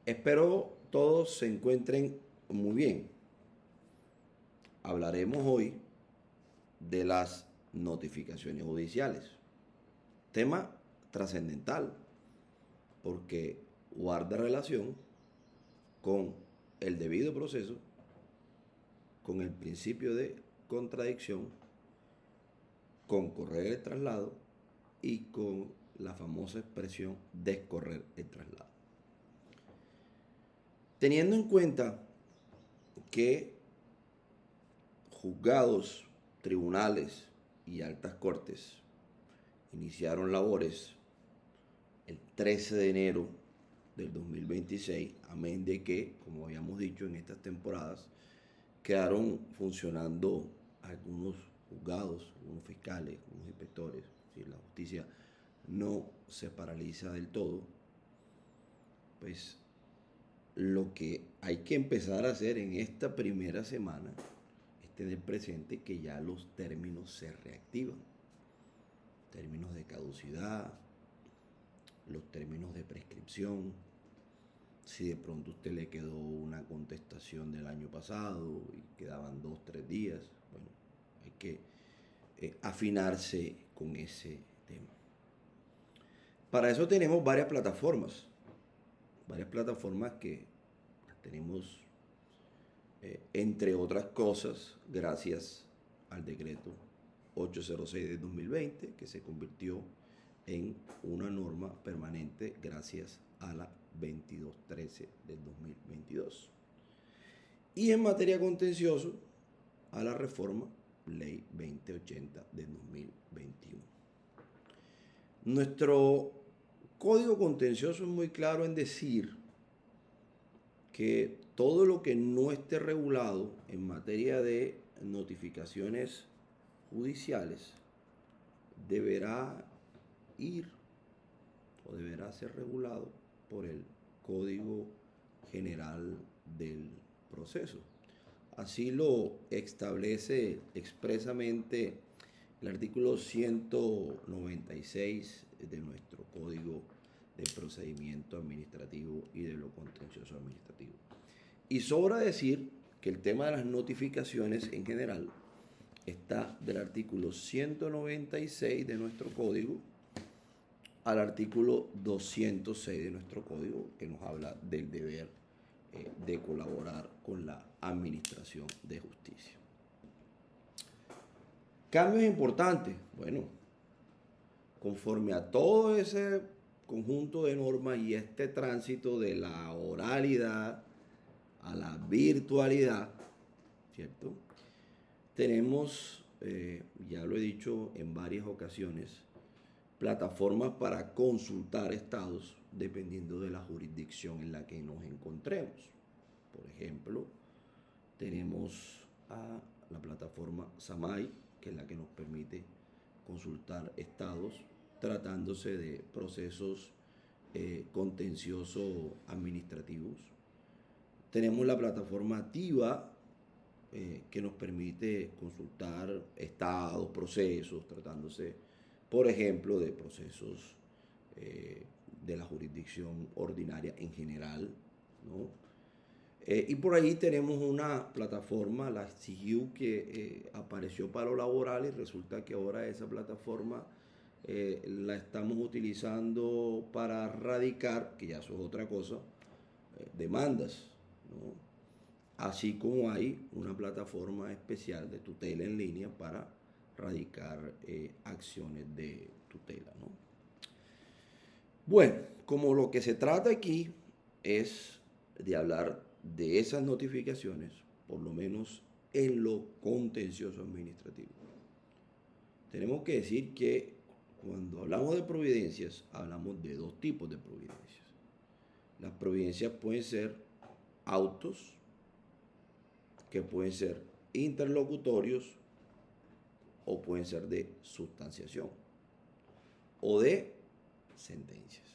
Espero todos se encuentren muy bien. Hablaremos hoy de las notificaciones judiciales. Tema trascendental porque guarda relación con el debido proceso, con el principio de contradicción, con correr el traslado y con la famosa expresión descorrer el traslado. Teniendo en cuenta que juzgados, tribunales y altas cortes iniciaron labores el 13 de enero del 2026, amén de que, como habíamos dicho en estas temporadas, quedaron funcionando algunos juzgados, algunos fiscales, algunos inspectores, si la justicia no se paraliza del todo, pues lo que hay que empezar a hacer en esta primera semana es tener presente que ya los términos se reactivan. Términos de caducidad, los términos de prescripción, si de pronto a usted le quedó una contestación del año pasado y quedaban 2, 3 días, bueno, hay que afinarse con ese tema. Para eso tenemos varias plataformas que tenemos, entre otras cosas, gracias al decreto 806 de 2020, que se convirtió en una norma permanente gracias a la 2213 del 2022. Y en materia contencioso, a la reforma Ley 2080 del 2021. Nuestro código contencioso es muy claro en decir que todo lo que no esté regulado en materia de notificaciones judiciales deberá ir o deberá ser regulado por el Código General del Proceso. Así lo establece expresamente el artículo 196 de nuestro Código de Procedimiento Administrativo y de lo Contencioso Administrativo. Y sobra decir que el tema de las notificaciones en general está del artículo 196 de nuestro código al artículo 206 de nuestro código, que nos habla del deber de colaborar con la administración de justicia. Cambios importantes. Bueno, conforme a todo ese conjunto de normas y este tránsito de la oralidad a la virtualidad, ¿cierto? Tenemos, ya lo he dicho en varias ocasiones, plataformas para consultar estados dependiendo de la jurisdicción en la que nos encontremos. Por ejemplo, tenemos a la plataforma SAMAI, que es la que nos permite consultar estados tratándose de procesos contenciosos administrativos. Tenemos la plataforma TIVA, que nos permite consultar estados, procesos, tratándose, por ejemplo, de procesos de la jurisdicción ordinaria en general, ¿no? Y por ahí tenemos una plataforma, la CIGIU, que apareció para lo laboral y resulta que ahora esa plataforma la estamos utilizando para radicar, que ya eso es otra cosa, demandas, ¿no? Así como hay una plataforma especial de tutela en línea para radicar acciones de tutela, ¿no? Bueno, como lo que se trata aquí es de hablar de esas notificaciones, por lo menos en lo contencioso administrativo. Tenemos que decir que cuando hablamos de providencias, hablamos de dos tipos de providencias. Las providencias pueden ser autos, que pueden ser interlocutorios o pueden ser de sustanciación o de sentencias.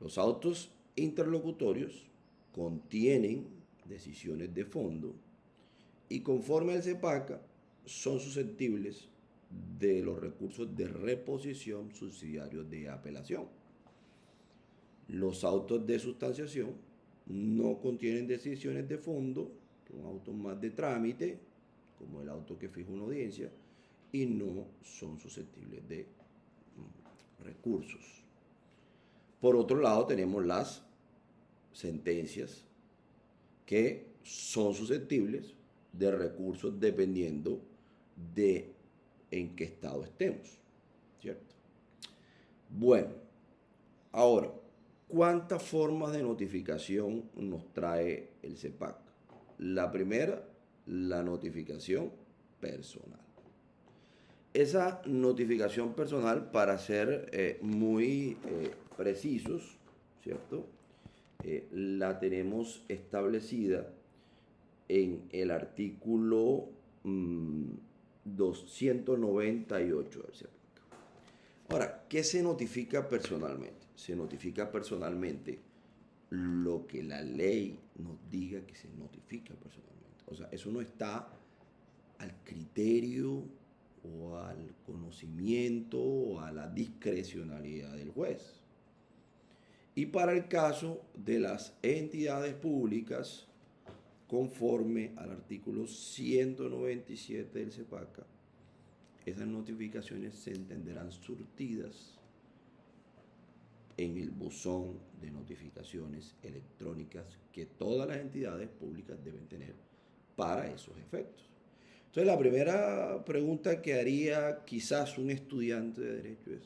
Los autos interlocutorios contienen decisiones de fondo y conforme al CEPACA son susceptibles de los recursos de reposición subsidiarios de apelación. Los autos de sustanciación no contienen decisiones de fondo, son autos más de trámite, como el auto que fija una audiencia, y no son susceptibles de recursos. Por otro lado, tenemos las sentencias que son susceptibles de recursos dependiendo de en qué estado estemos, ¿cierto? Bueno, ahora, ¿cuántas formas de notificación nos trae el CEPAC? La primera, la notificación personal. Esa notificación personal, para ser muy precisos, ¿cierto? La tenemos establecida en el artículo 298 del CEPAC. Ahora, ¿qué se notifica personalmente? Se notifica personalmente lo que la ley nos diga que se notifica personalmente. O sea, eso no está al criterio o al conocimiento o a la discrecionalidad del juez. Y para el caso de las entidades públicas, conforme al artículo 197 del CEPACA, esas notificaciones se entenderán surtidas en el buzón de notificaciones electrónicas que todas las entidades públicas deben tener para esos efectos. Entonces, la primera pregunta que haría quizás un estudiante de Derecho es: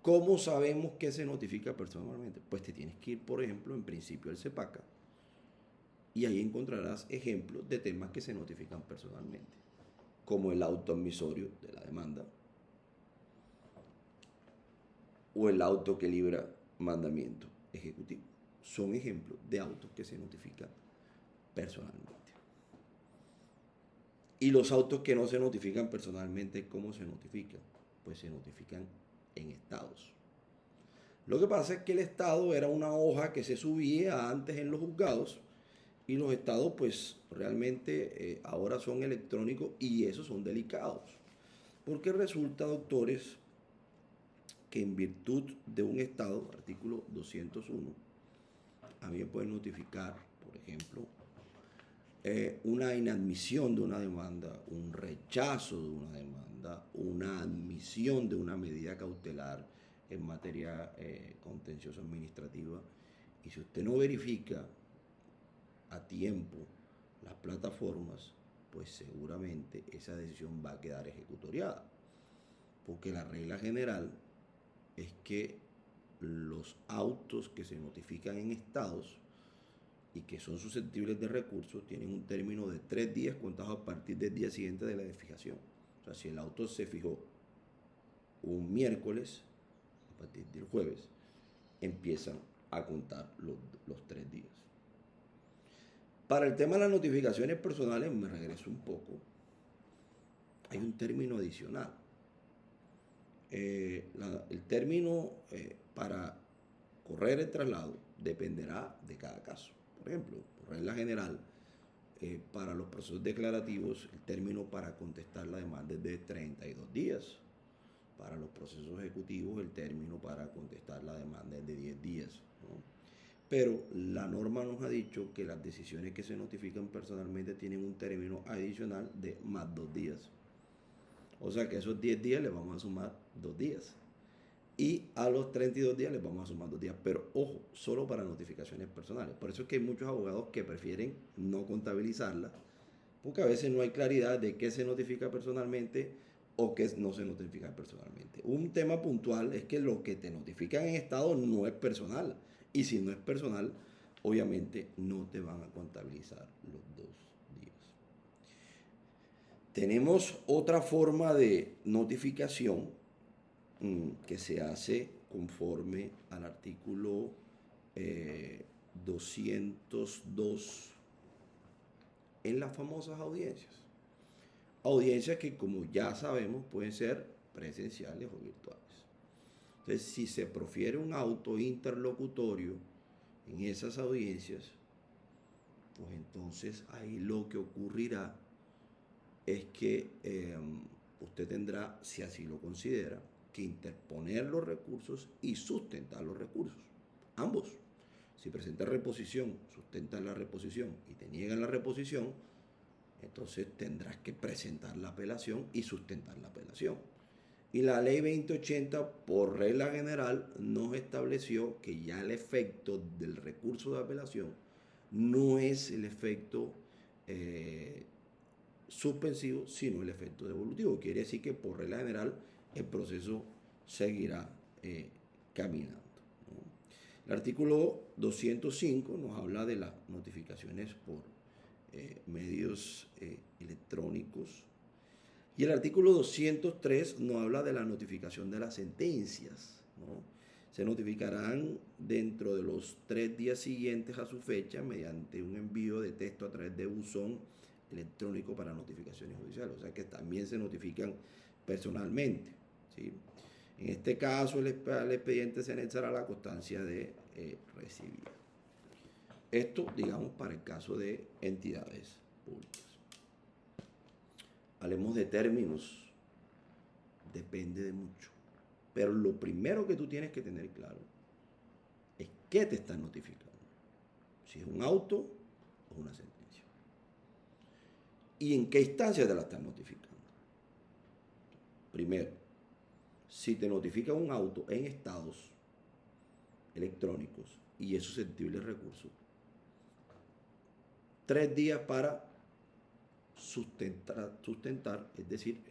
¿cómo sabemos que se notifica personalmente? Pues te tienes que ir, por ejemplo, en principio al CEPACA, y ahí encontrarás ejemplos de temas que se notifican personalmente, como el auto admisorio de la demanda o el auto que libra mandamiento ejecutivo. Son ejemplos de autos que se notifican personalmente. Y los autos que no se notifican personalmente, ¿cómo se notifican? Pues se notifican en estados. Lo que pasa es que el estado era una hoja que se subía antes en los juzgados, y los estados pues realmente ahora son electrónicos, y esos son delicados. Porque resulta, doctores, que en virtud de un estado, artículo 201, a mí me pueden notificar, por ejemplo, una inadmisión de una demanda, un rechazo de una demanda, una admisión de una medida cautelar en materia contenciosa administrativa. Y si usted no verifica a tiempo las plataformas, pues seguramente esa decisión va a quedar ejecutoriada. Porque la regla general es que los autos que se notifican en estados y que son susceptibles de recursos tienen un término de 3 días contados a partir del día siguiente de la fijación. O sea, si el auto se fijó un miércoles, a partir del jueves empiezan a contar los 3 días. Para el tema de las notificaciones personales, me regreso un poco. Hay un término adicional. El término para correr el traslado dependerá de cada caso. Por ejemplo, por regla general, para los procesos declarativos, el término para contestar la demanda es de 32 días. Para los procesos ejecutivos, el término para contestar la demanda es de 10 días, ¿no? Pero la norma nos ha dicho que las decisiones que se notifican personalmente tienen un término adicional de más 2 días. O sea que a esos 10 días le vamos a sumar 2 días. Y a los 32 días les vamos a sumar 2 días. Pero ojo, solo para notificaciones personales. Por eso es que hay muchos abogados que prefieren no contabilizarlas, porque a veces no hay claridad de qué se notifica personalmente o qué no se notifica personalmente. Un tema puntual es que lo que te notifican en estado no es personal. Y si no es personal, obviamente no te van a contabilizar los 2 días. Tenemos otra forma de notificación que se hace conforme al artículo 202 en las famosas audiencias. Audiencias que, como ya sabemos, pueden ser presenciales o virtuales. Entonces, si se profiere un auto interlocutorio en esas audiencias, pues entonces ahí lo que ocurrirá es que usted tendrá, si así lo considera, que interponer los recursos y sustentar los recursos. ambos. Si presentas reposición, sustentas la reposición y te niegan la reposición, entonces tendrás que presentar la apelación y sustentar la apelación. Y la ley 2080, por regla general, nos estableció que ya el efecto del recurso de apelación no es el efecto suspensivo, sino el efecto devolutivo. Quiere decir que por regla general el proceso seguirá caminando, ¿no? El artículo 205 nos habla de las notificaciones por medios electrónicos. Y el artículo 203 nos habla de la notificación de las sentencias, ¿no? Se notificarán dentro de los 3 días siguientes a su fecha mediante un envío de texto a través de buzón electrónico para notificaciones judiciales. O sea que también se notifican personalmente, ¿sí? En este caso, el expediente se anexará a la constancia de recibir. Esto, digamos, para el caso de entidades públicas. Hablemos de términos. Depende de mucho. Pero lo primero que tú tienes que tener claro es qué te están notificando. Si es un auto o una sentencia. ¿Y en qué instancia te la están notificando? Primero, si te notifica un auto en estados electrónicos y es susceptible de recurso, 3 días para sustentar, es decir,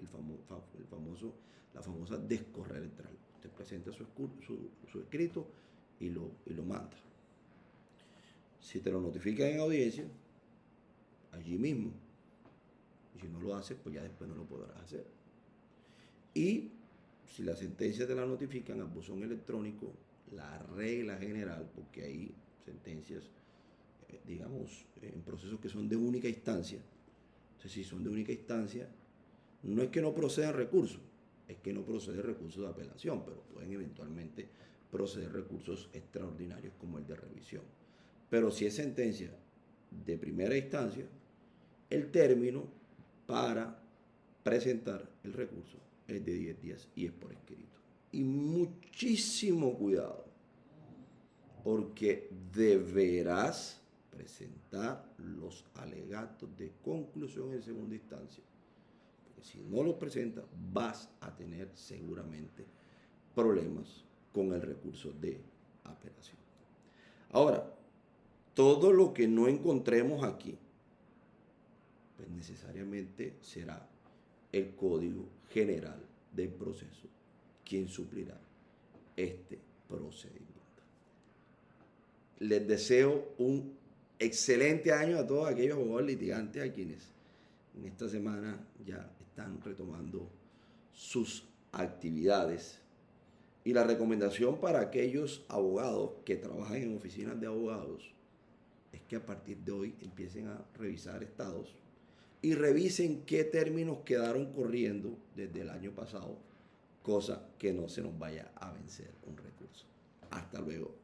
la famosa descorrer electoral. Usted presenta su escrito y lo manda. Si te lo notifican en audiencia, allí mismo, y si no lo haces, pues ya después no lo podrás hacer. Y si la sentencia te la notifican al buzón electrónico, la regla general, porque hay sentencias, digamos, en procesos que son de única instancia. Entonces, si son de única instancia, no es que no procedan recursos, es que no procede recursos de apelación, pero pueden eventualmente proceder recursos extraordinarios como el de revisión. Pero si es sentencia de primera instancia, el término para presentar el recurso es de 10 días y es por escrito. Y muchísimo cuidado, porque deberás presentar los alegatos de conclusión en segunda instancia. Porque si no los presentas, vas a tener seguramente problemas con el recurso de apelación. Ahora, todo lo que no encontremos aquí, pues necesariamente será el Código General del Proceso quien suplirá este procedimiento. Les deseo un excelente año a todos aquellos abogados litigantes a quienes en esta semana ya están retomando sus actividades. Y la recomendación para aquellos abogados que trabajan en oficinas de abogados es que a partir de hoy empiecen a revisar estados y revisen qué términos quedaron corriendo desde el año pasado, cosa que no se nos vaya a vencer un recurso. Hasta luego.